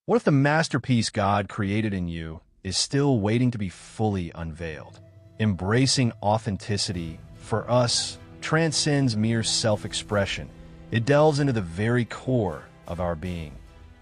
What if the masterpiece God created in you is still waiting to be fully unveiled? Embracing authenticity, for us, transcends mere self-expression. It delves into the very core of our being,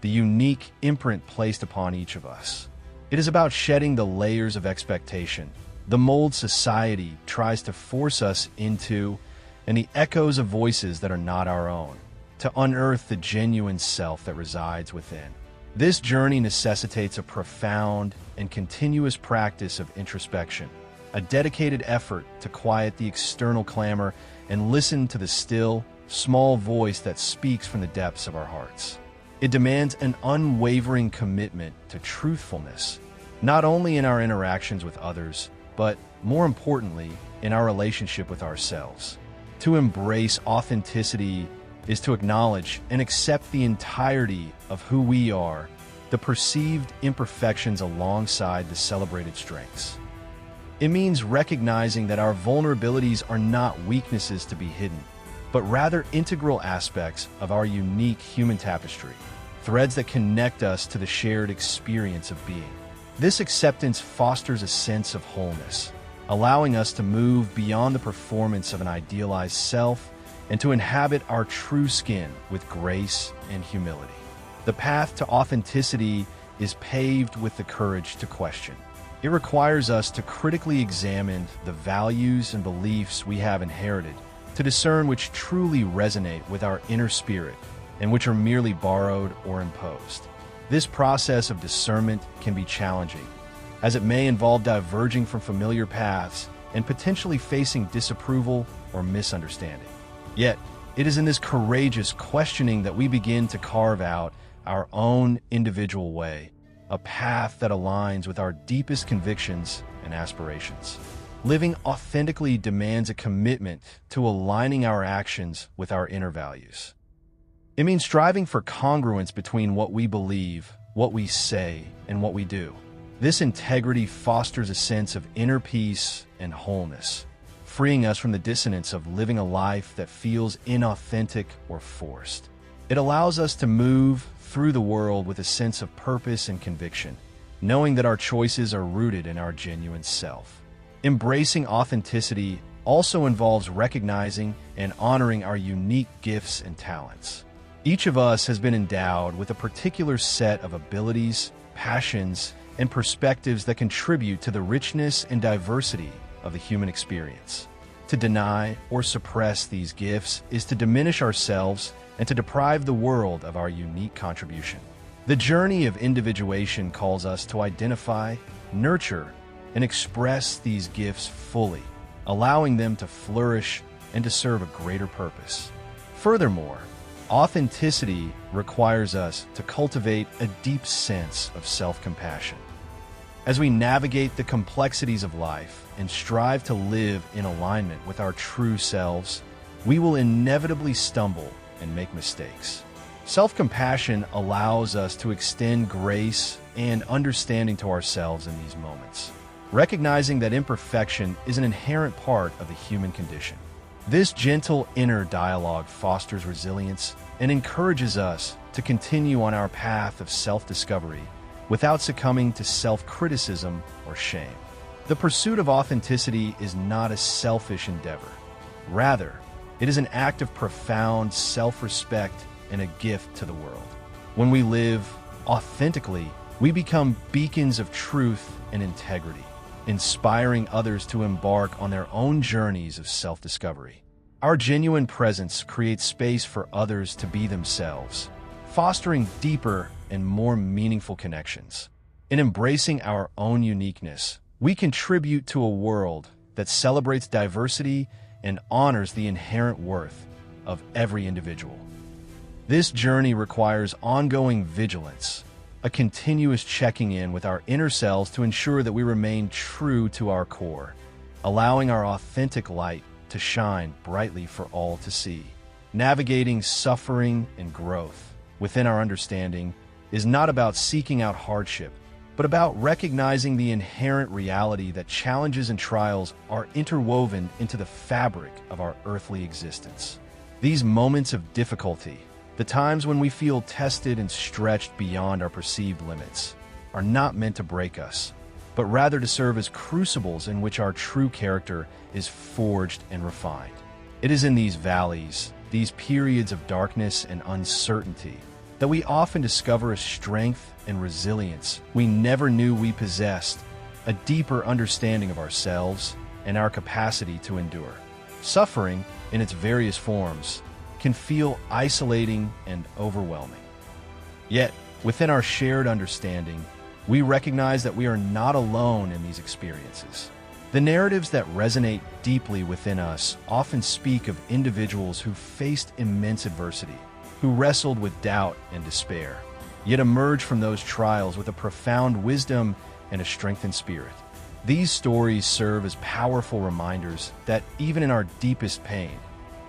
the unique imprint placed upon each of us. It is about shedding the layers of expectation, the mold society tries to force us into, and the echoes of voices that are not our own, to unearth the genuine self that resides within. This journey necessitates a profound and continuous practice of introspection, a dedicated effort to quiet the external clamor and listen to the still, small voice that speaks from the depths of our hearts. It demands an unwavering commitment to truthfulness, not only in our interactions with others, but, more importantly, in our relationship with ourselves. To embrace authenticity is to acknowledge and accept the entirety of who we are, the perceived imperfections alongside the celebrated strengths. It means recognizing that our vulnerabilities are not weaknesses to be hidden, but rather integral aspects of our unique human tapestry, threads that connect us to the shared experience of being. This acceptance fosters a sense of wholeness, allowing us to move beyond the performance of an idealized self and to inhabit our true skin with grace and humility. The path to authenticity is paved with the courage to question. It requires us to critically examine the values and beliefs we have inherited, to discern which truly resonate with our inner spirit and which are merely borrowed or imposed. This process of discernment can be challenging, as it may involve diverging from familiar paths and potentially facing disapproval or misunderstanding. Yet, it is in this courageous questioning that we begin to carve out our own individual way, a path that aligns with our deepest convictions and aspirations. Living authentically demands a commitment to aligning our actions with our inner values. It means striving for congruence between what we believe, what we say, and what we do. This integrity fosters a sense of inner peace and wholeness, freeing us from the dissonance of living a life that feels inauthentic or forced. It allows us to move through the world with a sense of purpose and conviction, knowing that our choices are rooted in our genuine self. Embracing authenticity also involves recognizing and honoring our unique gifts and talents. Each of us has been endowed with a particular set of abilities, passions, and perspectives that contribute to the richness and diversity of the human experience. To deny or suppress these gifts is to diminish ourselves and to deprive the world of our unique contribution. The journey of individuation calls us to identify, nurture, and express these gifts fully, allowing them to flourish and to serve a greater purpose. Furthermore, authenticity requires us to cultivate a deep sense of self-compassion. As we navigate the complexities of life and strive to live in alignment with our true selves, we will inevitably stumble and make mistakes. Self-compassion allows us to extend grace and understanding to ourselves in these moments, recognizing that imperfection is an inherent part of the human condition. This gentle inner dialogue fosters resilience and encourages us to continue on our path of self-discovery without succumbing to self-criticism or shame. The pursuit of authenticity is not a selfish endeavor. Rather, it is an act of profound self-respect and a gift to the world. When we live authentically, we become beacons of truth and integrity, inspiring others to embark on their own journeys of self-discovery. Our genuine presence creates space for others to be themselves, fostering deeper and more meaningful connections. In embracing our own uniqueness, we contribute to a world that celebrates diversity and honors the inherent worth of every individual. This journey requires ongoing vigilance, a continuous checking in with our inner selves to ensure that we remain true to our core, allowing our authentic light to shine brightly for all to see. Navigating suffering and growth within our understanding is not about seeking out hardship, but about recognizing the inherent reality that challenges and trials are interwoven into the fabric of our earthly existence. These moments of difficulty, The times when we feel tested and stretched beyond our perceived limits are not meant to break us, but rather to serve as crucibles in which our true character is forged and refined. It is in these valleys, these periods of darkness and uncertainty, that we often discover a strength and resilience we never knew we possessed, a deeper understanding of ourselves and our capacity to endure. Suffering, in its various forms, can feel isolating and overwhelming. Yet, within our shared understanding, we recognize that we are not alone in these experiences. The narratives that resonate deeply within us often speak of individuals who faced immense adversity, who wrestled with doubt and despair, yet emerged from those trials with a profound wisdom and a strengthened spirit. These stories serve as powerful reminders that even in our deepest pain,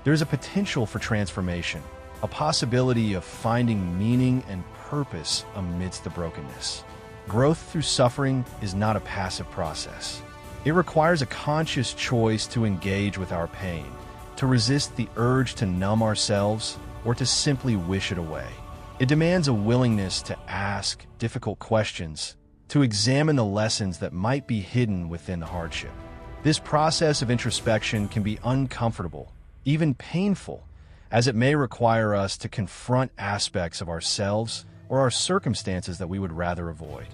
there is a potential for transformation, a possibility of finding meaning and purpose amidst the brokenness. Growth through suffering is not a passive process. It requires a conscious choice to engage with our pain, to resist the urge to numb ourselves, or to simply wish it away. It demands a willingness to ask difficult questions, to examine the lessons that might be hidden within the hardship. This process of introspection can be uncomfortable, even painful, as it may require us to confront aspects of ourselves or our circumstances that we would rather avoid.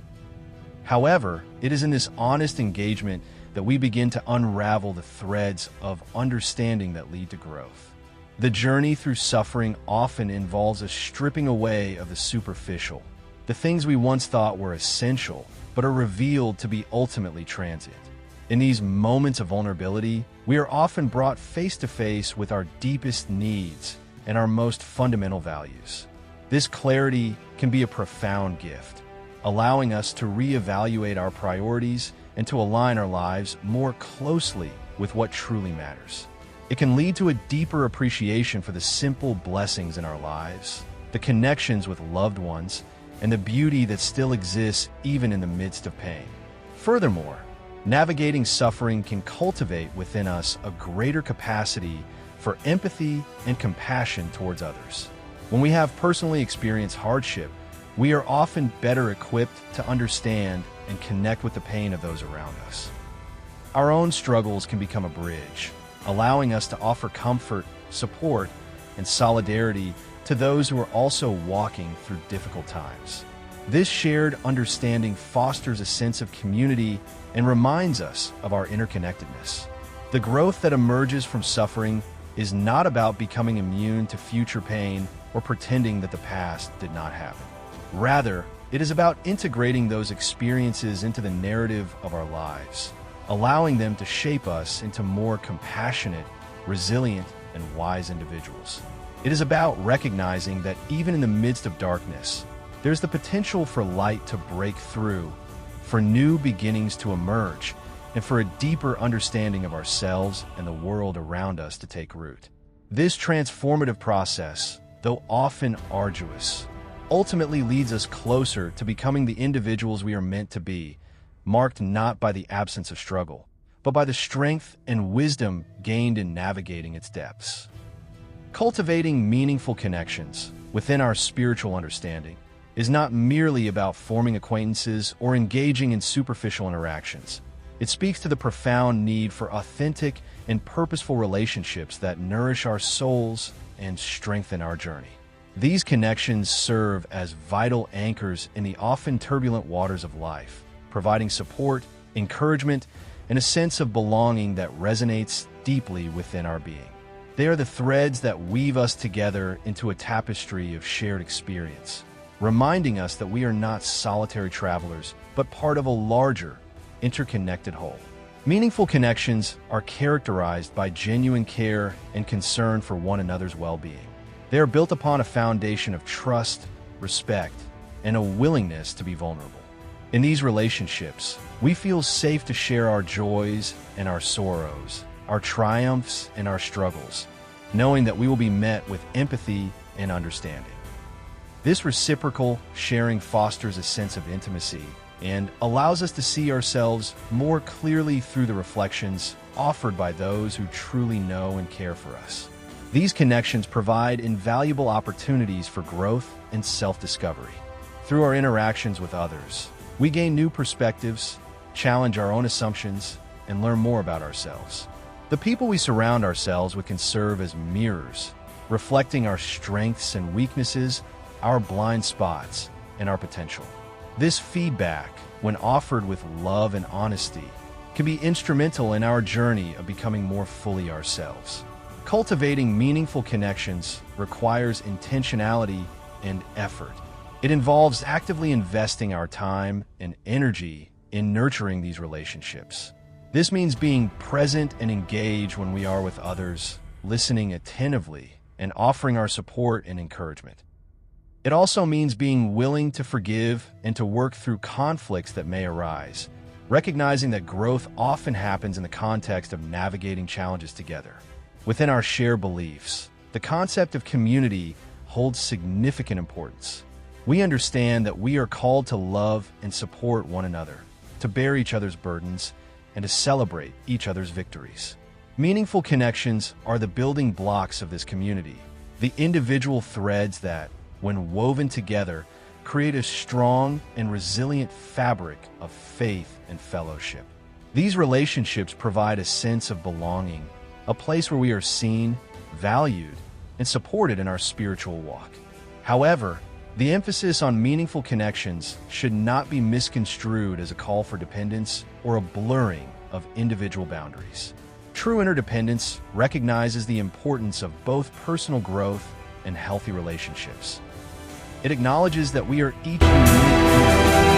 However, it is in this honest engagement that we begin to unravel the threads of understanding that lead to growth. The journey through suffering often involves a stripping away of the superficial, the things we once thought were essential, but are revealed to be ultimately transient. In these moments of vulnerability, we are often brought face to face with our deepest needs and our most fundamental values. This clarity can be a profound gift, allowing us to reevaluate our priorities and to align our lives more closely with what truly matters. It can lead to a deeper appreciation for the simple blessings in our lives, the connections with loved ones, and the beauty that still exists even in the midst of pain. Furthermore, navigating suffering can cultivate within us a greater capacity for empathy and compassion towards others. When we have personally experienced hardship, we are often better equipped to understand and connect with the pain of those around us. Our own struggles can become a bridge, allowing us to offer comfort, support, and solidarity to those who are also walking through difficult times. This shared understanding fosters a sense of community and reminds us of our interconnectedness. The growth that emerges from suffering is not about becoming immune to future pain or pretending that the past did not happen. Rather, it is about integrating those experiences into the narrative of our lives, allowing them to shape us into more compassionate, resilient, and wise individuals. It is about recognizing that even in the midst of darkness, there's the potential for light to break through, for new beginnings to emerge, and for a deeper understanding of ourselves and the world around us to take root. This transformative process, though often arduous, ultimately leads us closer to becoming the individuals we are meant to be, marked not by the absence of struggle, but by the strength and wisdom gained in navigating its depths. Cultivating meaningful connections within our spiritual understanding is not merely about forming acquaintances or engaging in superficial interactions. It speaks to the profound need for authentic and purposeful relationships that nourish our souls and strengthen our journey. These connections serve as vital anchors in the often turbulent waters of life, providing support, encouragement, and a sense of belonging that resonates deeply within our being. They are the threads that weave us together into a tapestry of shared experience, reminding us that we are not solitary travelers, but part of a larger, interconnected whole. Meaningful connections are characterized by genuine care and concern for one another's well-being. They are built upon a foundation of trust, respect, and a willingness to be vulnerable. In these relationships, we feel safe to share our joys and our sorrows, our triumphs and our struggles, knowing that we will be met with empathy and understanding. This reciprocal sharing fosters a sense of intimacy and allows us to see ourselves more clearly through the reflections offered by those who truly know and care for us. These connections provide invaluable opportunities for growth and self-discovery. Through our interactions with others, we gain new perspectives, challenge our own assumptions, and learn more about ourselves. The people we surround ourselves with can serve as mirrors, reflecting our strengths and weaknesses, our blind spots, and our potential. This feedback, when offered with love and honesty, can be instrumental in our journey of becoming more fully ourselves. Cultivating meaningful connections requires intentionality and effort. It involves actively investing our time and energy in nurturing these relationships. This means being present and engaged when we are with others, listening attentively, and offering our support and encouragement. It also means being willing to forgive and to work through conflicts that may arise, recognizing that growth often happens in the context of navigating challenges together. Within our shared beliefs, the concept of community holds significant importance. We understand that we are called to love and support one another, to bear each other's burdens, and to celebrate each other's victories. Meaningful connections are the building blocks of this community, the individual threads that, when woven together, create a strong and resilient fabric of faith and fellowship. These relationships provide a sense of belonging, a place where we are seen, valued, and supported in our spiritual walk. However, the emphasis on meaningful connections should not be misconstrued as a call for dependence or a blurring of individual boundaries. True interdependence recognizes the importance of both personal growth and healthy relationships. It acknowledges that we are each unique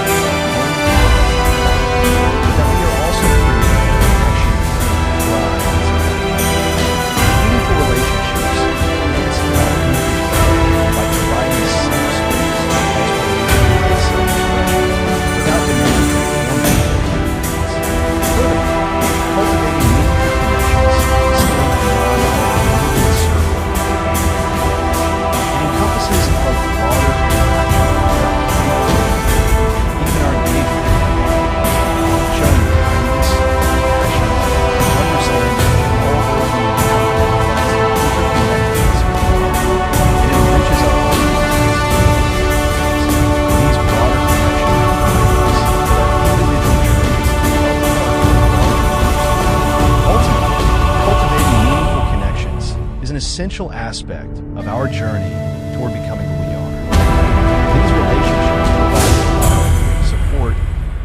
essential aspect of our journey toward becoming who we are. These relationships provide support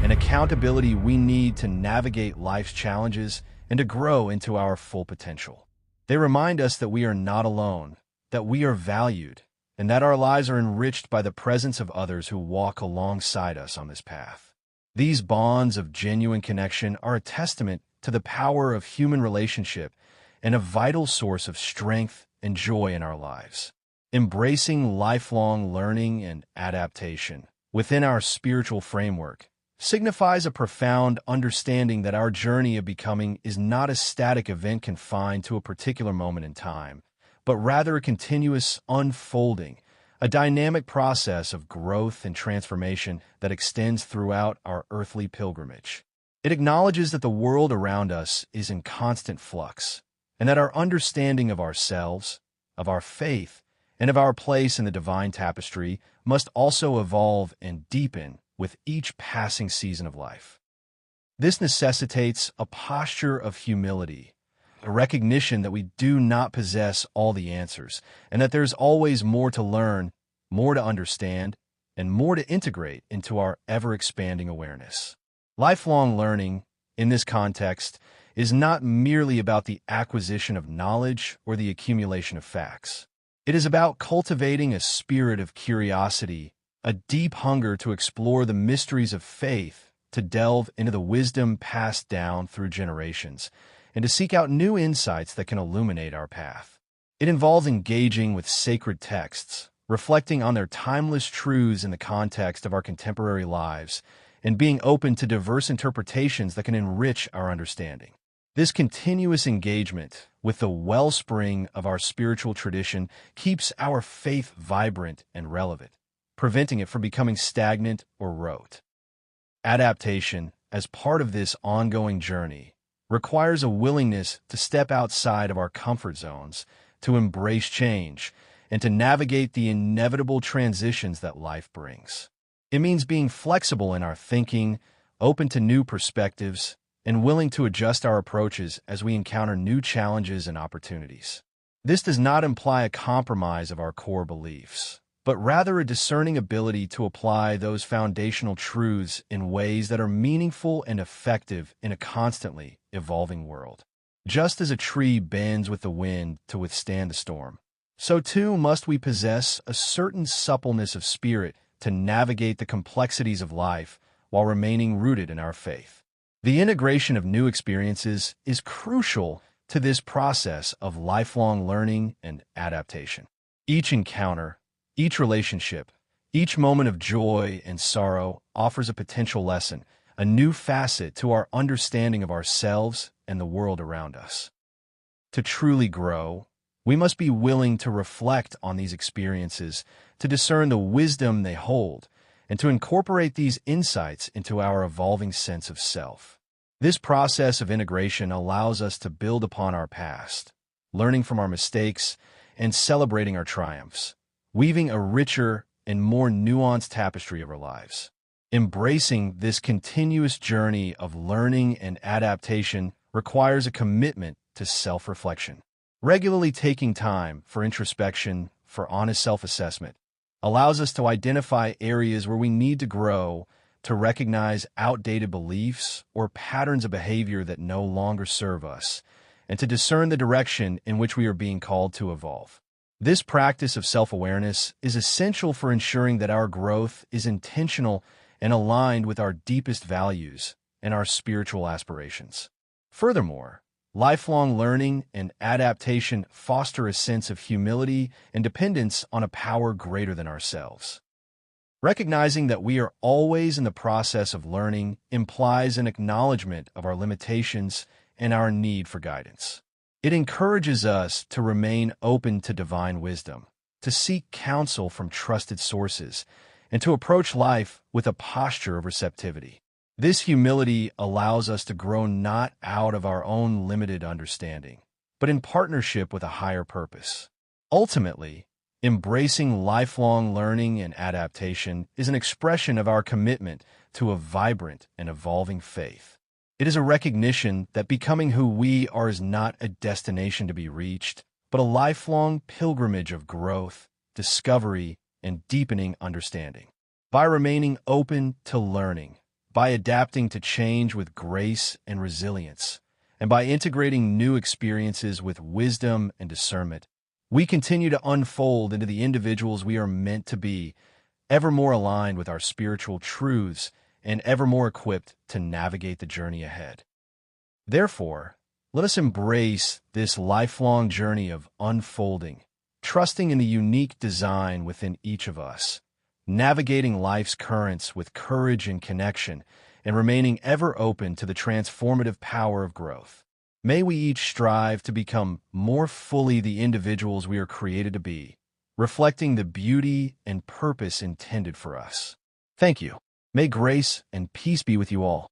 and accountability we need to navigate life's challenges and to grow into our full potential. They remind us that we are not alone, that we are valued, and that our lives are enriched by the presence of others who walk alongside us on this path. These bonds of genuine connection are a testament to the power of human relationship and a vital source of strength and joy in our lives. Embracing lifelong learning and adaptation within our spiritual framework signifies a profound understanding that our journey of becoming is not a static event confined to a particular moment in time, but rather a continuous unfolding, a dynamic process of growth and transformation that extends throughout our earthly pilgrimage. It acknowledges that the world around us is in constant flux, and that our understanding of ourselves, of our faith, and of our place in the divine tapestry must also evolve and deepen with each passing season of life. This necessitates a posture of humility, a recognition that we do not possess all the answers, and that there's always more to learn, more to understand, and more to integrate into our ever-expanding awareness. Lifelong learning, in this context, is not merely about the acquisition of knowledge or the accumulation of facts. It is about cultivating a spirit of curiosity, a deep hunger to explore the mysteries of faith, to delve into the wisdom passed down through generations, and to seek out new insights that can illuminate our path. It involves engaging with sacred texts, reflecting on their timeless truths in the context of our contemporary lives, and being open to diverse interpretations that can enrich our understanding. This continuous engagement with the wellspring of our spiritual tradition keeps our faith vibrant and relevant, preventing it from becoming stagnant or rote. Adaptation, as part of this ongoing journey, requires a willingness to step outside of our comfort zones, to embrace change, and to navigate the inevitable transitions that life brings. It means being flexible in our thinking, open to new perspectives, and willing to adjust our approaches as we encounter new challenges and opportunities. This does not imply a compromise of our core beliefs, but rather a discerning ability to apply those foundational truths in ways that are meaningful and effective in a constantly evolving world. Just as a tree bends with the wind to withstand the storm, so too must we possess a certain suppleness of spirit to navigate the complexities of life while remaining rooted in our faith. The integration of new experiences is crucial to this process of lifelong learning and adaptation. Each encounter, each relationship, each moment of joy and sorrow offers a potential lesson, a new facet to our understanding of ourselves and the world around us. To truly grow, we must be willing to reflect on these experiences, to discern the wisdom they hold, and to incorporate these insights into our evolving sense of self. This process of integration allows us to build upon our past, learning from our mistakes and celebrating our triumphs, weaving a richer and more nuanced tapestry of our lives. Embracing this continuous journey of learning and adaptation requires a commitment to self-reflection. Regularly taking time for introspection, for honest self-assessment, allows us to identify areas where we need to grow, to recognize outdated beliefs or patterns of behavior that no longer serve us, and to discern the direction in which we are being called to evolve. This practice of self-awareness is essential for ensuring that our growth is intentional and aligned with our deepest values and our spiritual aspirations. Furthermore, lifelong learning and adaptation foster a sense of humility and dependence on a power greater than ourselves. Recognizing that we are always in the process of learning implies an acknowledgement of our limitations and our need for guidance. It encourages us to remain open to divine wisdom, to seek counsel from trusted sources, and to approach life with a posture of receptivity. This humility allows us to grow not out of our own limited understanding, but in partnership with a higher purpose. Ultimately, embracing lifelong learning and adaptation is an expression of our commitment to a vibrant and evolving faith. It is a recognition that becoming who we are is not a destination to be reached, but a lifelong pilgrimage of growth, discovery, and deepening understanding. By remaining open to learning, by adapting to change with grace and resilience, and by integrating new experiences with wisdom and discernment, we continue to unfold into the individuals we are meant to be, ever more aligned with our spiritual truths and ever more equipped to navigate the journey ahead. Therefore, let us embrace this lifelong journey of unfolding, trusting in the unique design within each of us, navigating life's currents with courage and connection, and remaining ever open to the transformative power of growth. May we each strive to become more fully the individuals we are created to be, reflecting the beauty and purpose intended for us. Thank you. May grace and peace be with you all.